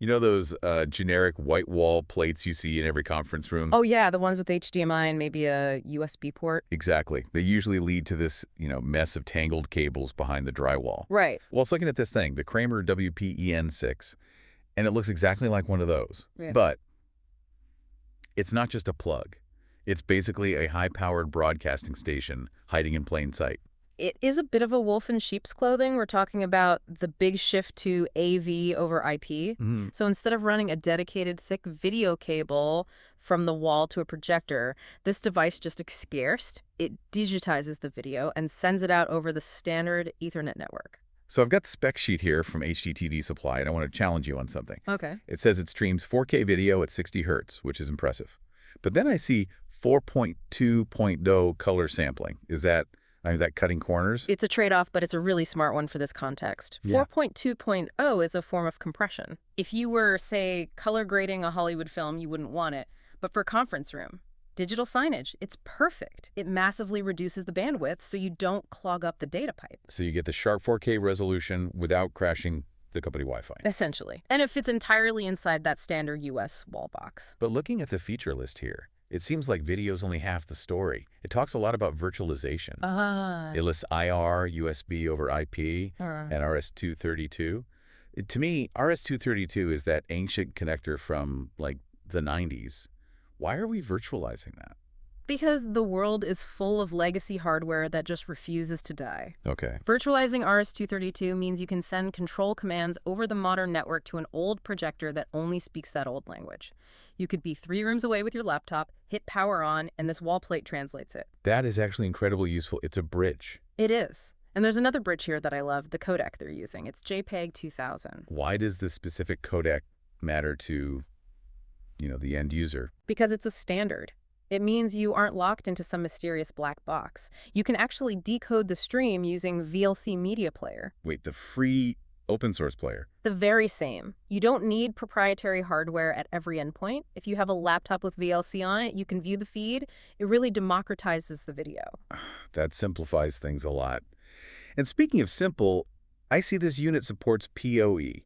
You know those generic white wall plates you see in every conference room? Oh, yeah, the ones with HDMI and maybe a USB port. Exactly. They usually lead to this, mess of tangled cables behind the drywall. Right. Well, I was looking at this thing, the Kramer WP-EN6, and it looks exactly like one of those. Yeah. But it's not just a plug. It's basically a high-powered broadcasting station hiding in plain sight. It is a bit of a wolf in sheep's clothing. We're talking about the big shift to AV over IP. Mhm. So instead of running a dedicated thick video cable from the wall to a projector, this device just scarce. It digitizes the video and sends it out over the standard Ethernet network. So I've got the spec sheet here from HDTV Supply, and I want to challenge you on something. Okay. It says it streams 4K video at 60 hertz, which is impressive. But then I see 4.2.0 color sampling. Is that cutting corners? It's a trade-off, but it's a really smart one for this context. Yeah. 4.2.0 is a form of compression. If you were, say, color grading a Hollywood film, you wouldn't want it. But for a conference room, digital signage, it's perfect. It massively reduces the bandwidth so you don't clog up the data pipe. So you get the sharp 4K resolution without crashing the company Wi-Fi. Essentially. And it fits entirely inside that standard US wall box. But looking at the feature list here, it seems like video's only half the story. It talks a lot about virtualization. It lists IR, USB over IP, and RS-232. To me, RS-232 is that ancient connector from, like, the 90s. Why are we virtualizing that? Because the world is full of legacy hardware that just refuses to die. Okay. Virtualizing RS-232 means you can send control commands over the modern network to an old projector that only speaks that old language. You could be 3 rooms away with your laptop, hit power on, and this wall plate translates it. That is actually incredibly useful. It's a bridge. It is. And there's another bridge here that I love, the codec they're using. It's JPEG 2000. Why does this specific codec matter to, the end user? Because it's a standard. It means you aren't locked into some mysterious black box. You can actually decode the stream using VLC Media Player. Wait, the free open source player? The very same. You don't need proprietary hardware at every endpoint. If you have a laptop with VLC on it, you can view the feed. It really democratizes the video. That simplifies things a lot. And speaking of simple, I see this unit supports PoE,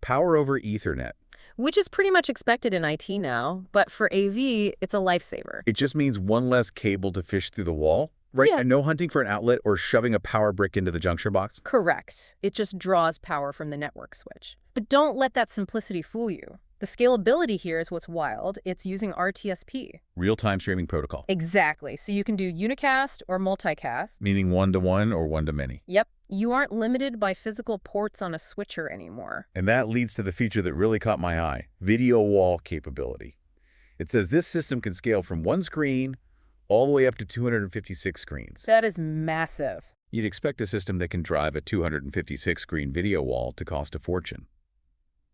Power over Ethernet. Which is pretty much expected in IT now, but for AV, it's a lifesaver. It just means one less cable to fish through the wall, right? Yeah. And no hunting for an outlet or shoving a power brick into the junction box? Correct. It just draws power from the network switch. But don't let that simplicity fool you. The scalability here is what's wild. It's using RTSP. Real-time streaming protocol. Exactly. So you can do unicast or multicast. Meaning one-to-one or one-to-many. Yep. You aren't limited by physical ports on a switcher anymore. And that leads to the feature that really caught my eye, video wall capability. It says this system can scale from one screen all the way up to 256 screens. That is massive. You'd expect a system that can drive a 256-screen video wall to cost a fortune.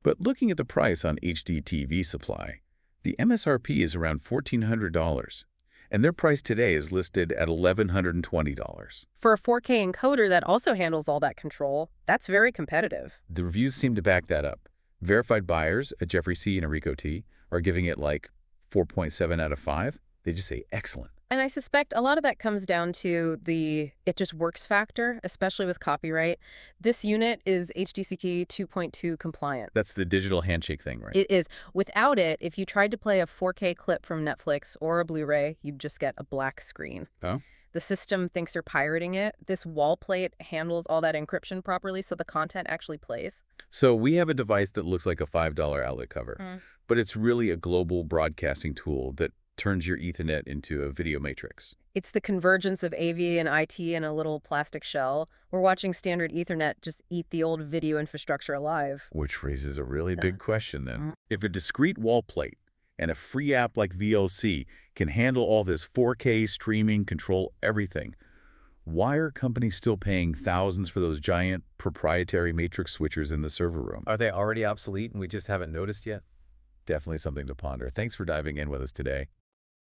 But looking at the price on HDTV Supply, the MSRP is around $1,400, and their price today is listed at $1,120. For a 4K encoder that also handles all that control, that's very competitive. The reviews seem to back that up. Verified buyers at Jeffrey C. and Enrico T. are giving it like 4.7 out of 5. They just say excellent. And I suspect a lot of that comes down to the it just works factor, especially with copyright. This unit is HDCP 2.2 compliant. That's the digital handshake thing, right? It is. Without it, if you tried to play a 4K clip from Netflix or a Blu-ray, you'd just get a black screen. Oh? The system thinks you're pirating it. This wall plate handles all that encryption properly, so the content actually plays. So we have a device that looks like a $5 outlet cover, but it's really a global broadcasting tool that turns your Ethernet into a video matrix. It's the convergence of AV and IT in a little plastic shell. We're watching standard Ethernet just eat the old video infrastructure alive. Which raises a really big question then. If a discrete wall plate and a free app like VLC can handle all this 4K streaming, control everything, why are companies still paying thousands for those giant proprietary matrix switchers in the server room? Are they already obsolete and we just haven't noticed yet? Definitely something to ponder. Thanks for diving in with us today.